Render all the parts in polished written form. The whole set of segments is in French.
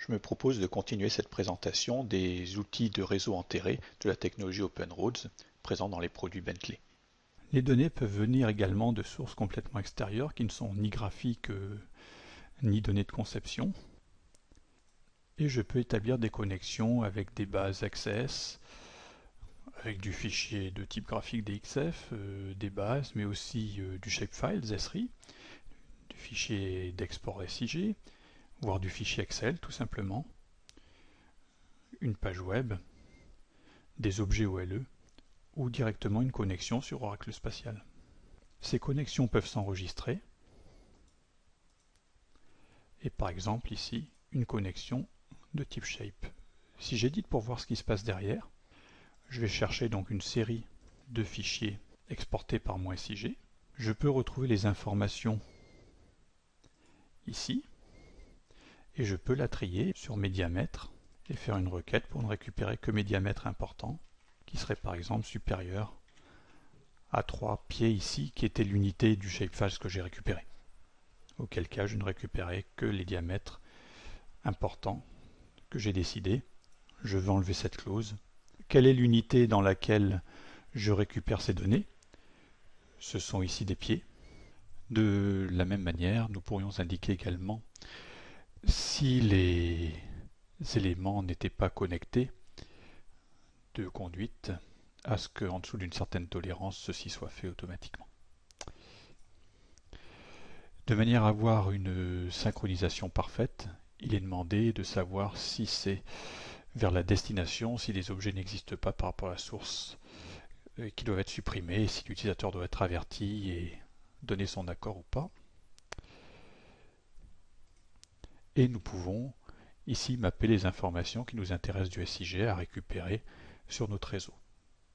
Je me propose de continuer cette présentation des outils de réseau enterré de la technologie OpenRoads présents dans les produits Bentley. Les données peuvent venir également de sources complètement extérieures qui ne sont ni graphiques ni données de conception. Et je peux établir des connexions avec des bases Access, avec du fichier de type graphique DXF, des bases, mais aussi du shapefile ZESRI, du fichier d'export SIG, voire du fichier Excel tout simplement, une page web, des objets OLE ou directement une connexion sur Oracle Spatial. Ces connexions peuvent s'enregistrer et par exemple ici une connexion de type Shape. Si j'édite pour voir ce qui se passe derrière, je vais chercher donc une série de fichiers exportés par mon SIG. Je peux retrouver les informations ici et je peux la trier sur mes diamètres et faire une requête pour ne récupérer que mes diamètres importants qui seraient par exemple supérieurs à 3 pieds ici qui était l'unité du shapefile que j'ai récupéré. Auquel cas je ne récupérais que les diamètres importants que j'ai décidé. Je vais enlever cette clause. Quelle est l'unité dans laquelle je récupère ces données? Ce sont ici des pieds. De la même manière, nous pourrions indiquer également si les éléments n'étaient pas connectés de conduite à ce qu'en dessous d'une certaine tolérance, ceci soit fait automatiquement. De manière à avoir une synchronisation parfaite, il est demandé de savoir si c'est vers la destination, si les objets n'existent pas par rapport à la source, qui doivent être supprimés, si l'utilisateur doit être averti et donner son accord ou pas. Et nous pouvons ici mapper les informations qui nous intéressent du SIG à récupérer sur notre réseau.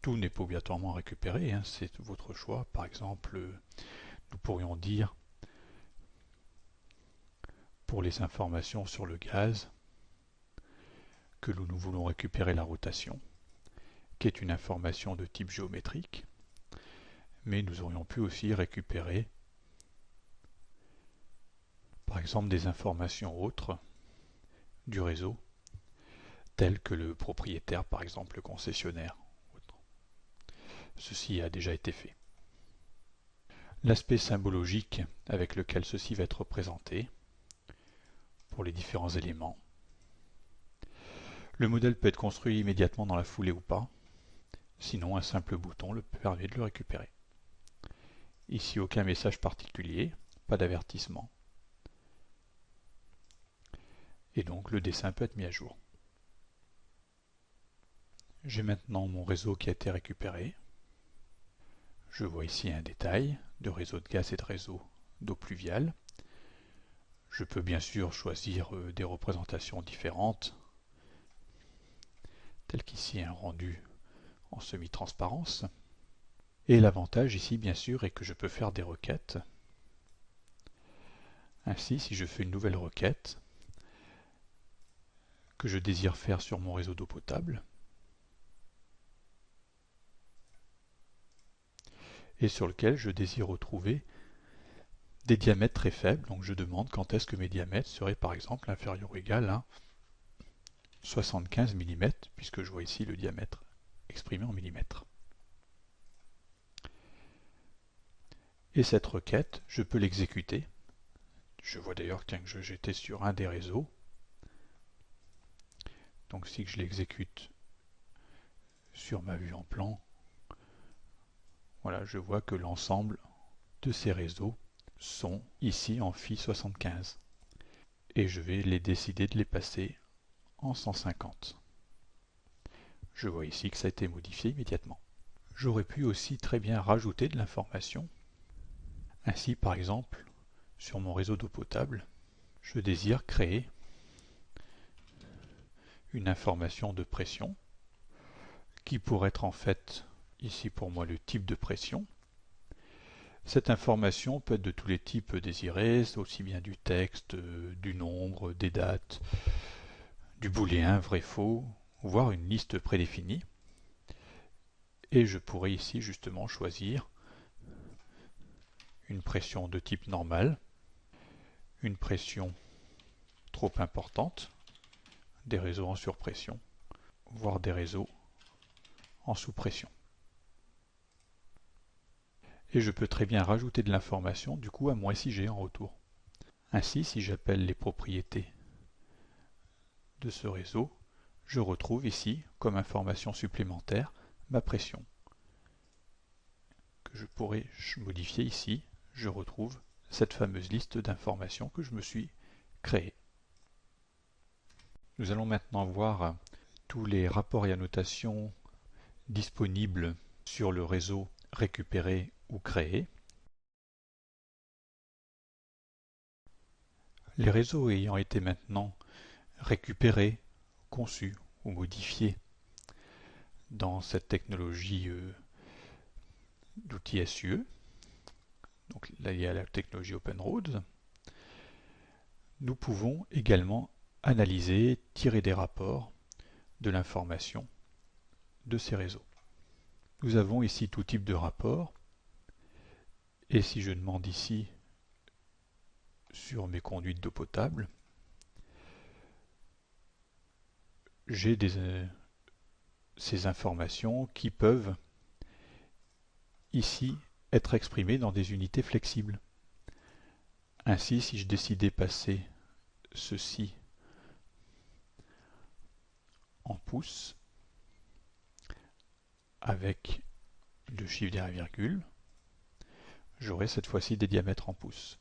Tout n'est pas obligatoirement récupéré, c'est votre choix. Par exemple, nous pourrions dire pour les informations sur le gaz que nous voulons récupérer la rotation, qui est une information de type géométrique, mais nous aurions pu aussi récupérer par exemple des informations autres du réseau, telles que le propriétaire, par exemple le concessionnaire. Ceci a déjà été fait. L'aspect symbologique avec lequel ceci va être représenté pour les différents éléments. Le modèle peut être construit immédiatement dans la foulée ou pas, sinon un simple bouton le permet de le récupérer. Ici aucun message particulier, pas d'avertissement. Et donc le dessin peut être mis à jour. J'ai maintenant mon réseau qui a été récupéré. Je vois ici un détail de réseau de gaz et de réseau d'eau pluviale. Je peux bien sûr choisir des représentations différentes, telles qu'ici un rendu en semi-transparence. Et l'avantage ici bien sûr est que je peux faire des requêtes. Ainsi, si je fais une nouvelle requête que je désire faire sur mon réseau d'eau potable, et sur lequel je désire retrouver des diamètres très faibles, donc je demande quand est-ce que mes diamètres seraient par exemple inférieurs ou égal à 75 mm, puisque je vois ici le diamètre exprimé en millimètres. Et cette requête, je peux l'exécuter. Je vois d'ailleurs que j'étais sur un des réseaux. Donc si je l'exécute sur ma vue en plan, voilà, je vois que l'ensemble de ces réseaux sont ici en Phi75. Et je vais décider de les passer en 150. Je vois ici que ça a été modifié immédiatement. J'aurais pu aussi très bien rajouter de l'information. Ainsi, par exemple, sur mon réseau d'eau potable, je désire créer une information de pression qui pourrait être en fait ici pour moi le type de pression. Cette information peut être de tous les types désirés, aussi bien du texte, du nombre, des dates, du booléen, vrai, faux, voire une liste prédéfinie. Et je pourrais ici justement choisir une pression de type normal, une pression trop importante, des réseaux en surpression, voire des réseaux en sous-pression. Et je peux très bien rajouter de l'information du coup à mon SIG en retour. Ainsi, si j'appelle les propriétés de ce réseau, je retrouve ici, comme information supplémentaire, ma pression, que je pourrais modifier ici. Je retrouve cette fameuse liste d'informations que je me suis créée. Nous allons maintenant voir tous les rapports et annotations disponibles sur le réseau récupéré ou créé. Les réseaux ayant été maintenant récupérés, conçus ou modifiés dans cette technologie d'outils SUE, donc là il y a la technologie OpenRoads, nous pouvons également analyser, tirer des rapports de l'information de ces réseaux. Nous avons ici tout type de rapport, et si je demande ici sur mes conduites d'eau potable, j'ai ces informations qui peuvent ici être exprimées dans des unités flexibles. Ainsi, si je décidais passer ceci en pouces avec le chiffre derrière virgule, j'aurai cette fois-ci des diamètres en pouces.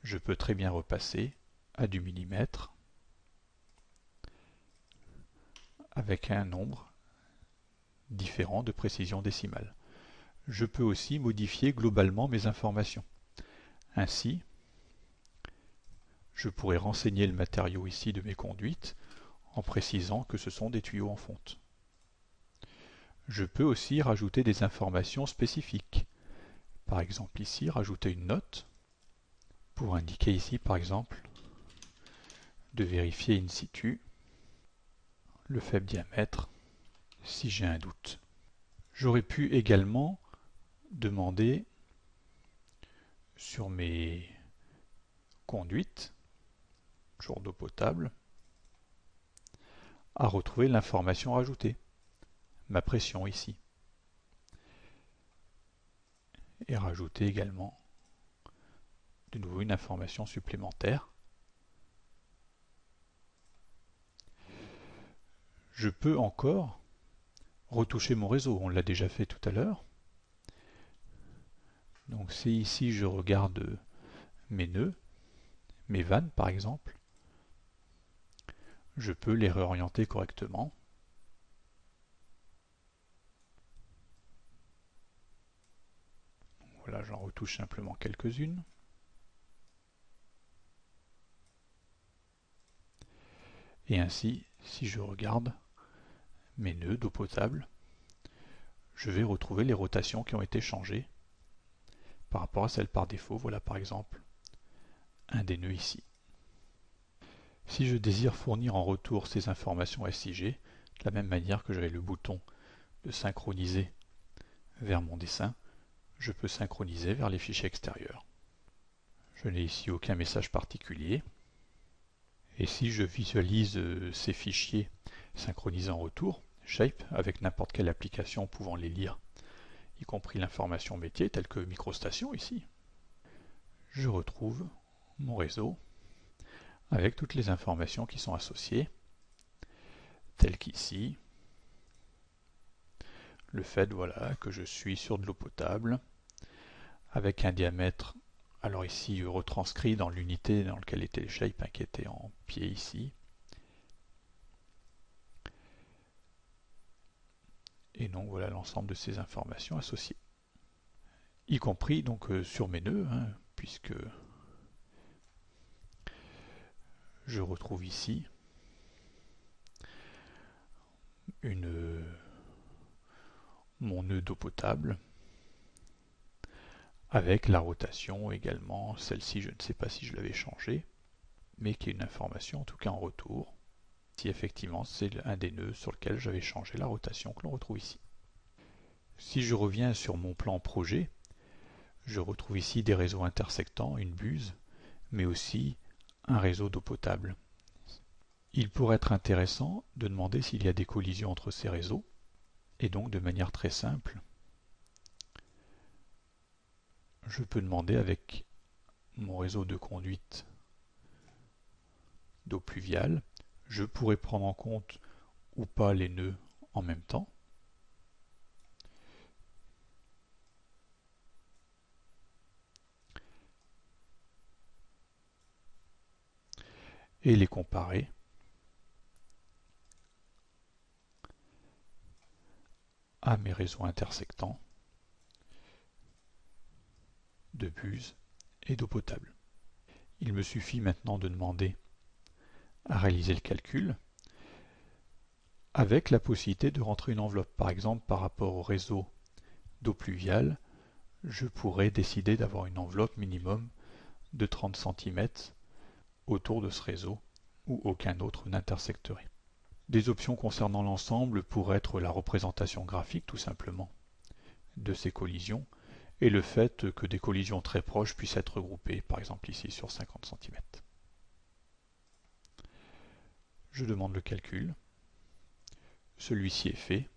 Je peux très bien repasser à du millimètre avec un nombre différent de précision décimale. Je peux aussi modifier globalement mes informations. Ainsi, je pourrais renseigner le matériau ici de mes conduites en précisant que ce sont des tuyaux en fonte. Je peux aussi rajouter des informations spécifiques. Par exemple ici, rajouter une note pour indiquer ici par exemple de vérifier in situ le faible diamètre si j'ai un doute. J'aurais pu également demander sur mes conduites, jour d'eau potable, à retrouver l'information rajoutée, ma pression ici. Et rajouter également de nouveau une information supplémentaire. Je peux encore retoucher mon réseau, on l'a déjà fait tout à l'heure. Donc si ici je regarde mes nœuds, mes vannes par exemple, je peux les réorienter correctement. Voilà, j'en retouche simplement quelques-unes. Et ainsi, si je regarde mes nœuds d'eau potable, je vais retrouver les rotations qui ont été changées par rapport à celles par défaut. Voilà par exemple un des nœuds ici. Si je désire fournir en retour ces informations SIG, de la même manière que j'avais le bouton de synchroniser vers mon dessin, je peux synchroniser vers les fichiers extérieurs. Je n'ai ici aucun message particulier. Et si je visualise ces fichiers synchronisés en retour, Shape, avec n'importe quelle application pouvant les lire, y compris l'information métier, telle que MicroStation ici, je retrouve mon réseau avec toutes les informations qui sont associées, telles qu'ici, le fait voilà, que je suis sur de l'eau potable, avec un diamètre, alors ici retranscrit dans l'unité dans laquelle était le shape, qui était en pied ici, et donc voilà l'ensemble de ces informations associées, y compris donc sur mes nœuds, puisque je retrouve ici mon nœud d'eau potable avec la rotation également, celle-ci je ne sais pas si je l'avais changée, mais qui est une information en tout cas en retour, si effectivement c'est un des nœuds sur lequel j'avais changé la rotation que l'on retrouve ici. Si je reviens sur mon plan projet, je retrouve ici des réseaux intersectants, une buse, mais aussi un réseau d'eau potable. Il pourrait être intéressant de demander s'il y a des collisions entre ces réseaux, et donc de manière très simple, je peux demander avec mon réseau de conduite d'eau pluviale, je pourrais prendre en compte ou pas les nœuds en même temps. Et les comparer à mes réseaux intersectants de buse et d'eau potable. Il me suffit maintenant de demander à réaliser le calcul avec la possibilité de rentrer une enveloppe. Par exemple, par rapport au réseau d'eau pluviale, je pourrais décider d'avoir une enveloppe minimum de 30 cm autour de ce réseau où aucun autre n'intersecterait. Des options concernant l'ensemble pourraient être la représentation graphique tout simplement de ces collisions et le fait que des collisions très proches puissent être regroupées, par exemple ici sur 50 cm. Je demande le calcul, celui-ci est fait,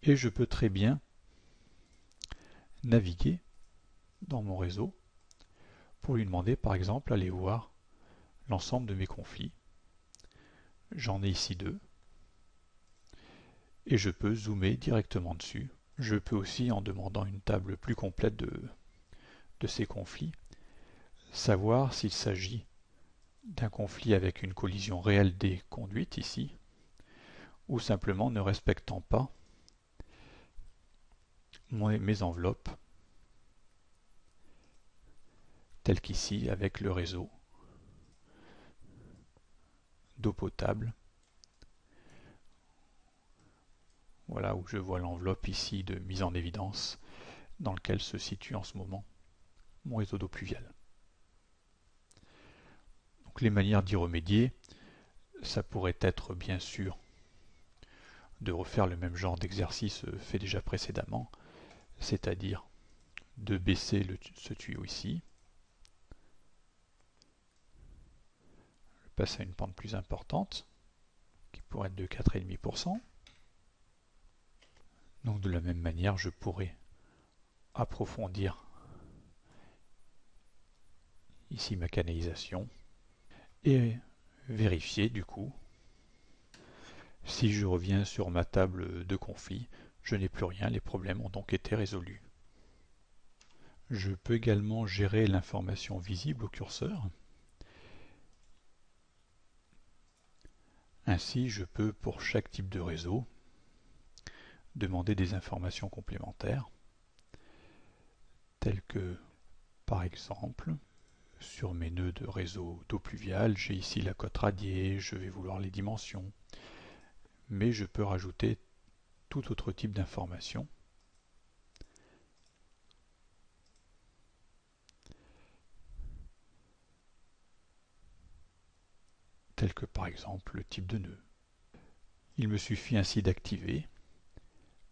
et je peux très bien naviguer dans mon réseau pour lui demander par exemple aller voir l'ensemble de mes conflits. J'en ai ici 2, et je peux zoomer directement dessus. Je peux aussi, en demandant une table plus complète de ces conflits, savoir s'il s'agit d'un conflit avec une collision réelle des conduites ici, ou simplement ne respectant pas mes enveloppes, telles qu'ici avec le réseau d'eau potable. Voilà où je vois l'enveloppe ici de mise en évidence dans lequel se situe en ce moment mon réseau d'eau pluviale. Donc les manières d'y remédier, ça pourrait être bien sûr de refaire le même genre d'exercice fait déjà précédemment, c'est-à-dire de baisser ce tuyau ici, je passe à une pente plus importante, qui pourrait être de 4,5%. Donc de la même manière, je pourrais approfondir ici ma canalisation et vérifier du coup si je reviens sur ma table de conflit, je n'ai plus rien, les problèmes ont donc été résolus. Je peux également gérer l'information visible au curseur. Ainsi, je peux pour chaque type de réseau demander des informations complémentaires, telles que par exemple sur mes nœuds de réseau d'eau pluviale, j'ai ici la cote radiée, je vais vouloir les dimensions, mais je peux rajouter tout autre type d'informations. Tel que par exemple le type de nœud. Il me suffit ainsi d'activer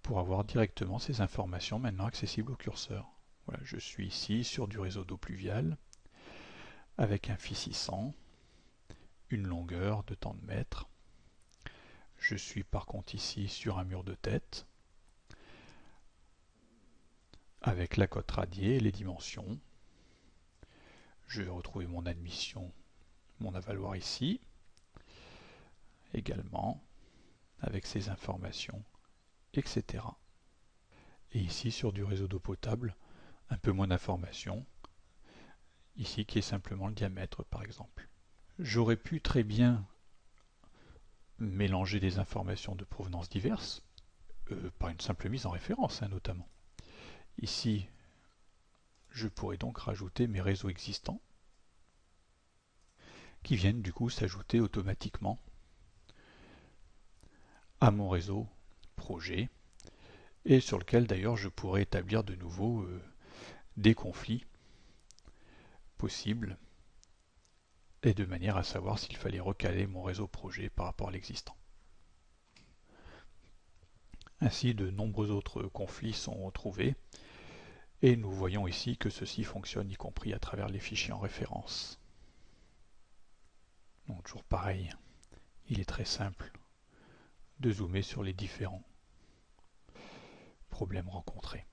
pour avoir directement ces informations maintenant accessibles au curseur. Voilà, je suis ici sur du réseau d'eau pluviale avec un Φ 600, une longueur de tant de mètres. Je suis par contre ici sur un mur de tête avec la cote radiée et les dimensions. Je vais retrouver mon admission, mon avaloir ici, également avec ces informations, etc. Et ici sur du réseau d'eau potable, un peu moins d'informations, ici qui est simplement le diamètre par exemple. J'aurais pu très bien mélanger des informations de provenance diverses, par une simple mise en référence notamment. Ici, je pourrais donc rajouter mes réseaux existants qui viennent du coup s'ajouter automatiquement à mon réseau projet et sur lequel d'ailleurs je pourrais établir de nouveau des conflits possibles et de manière à savoir s'il fallait recaler mon réseau projet par rapport à l'existant. Ainsi, de nombreux autres conflits sont retrouvés et nous voyons ici que ceci fonctionne y compris à travers les fichiers en référence. Donc toujours pareil, il est très simple de zoomer sur les différents problèmes rencontrés.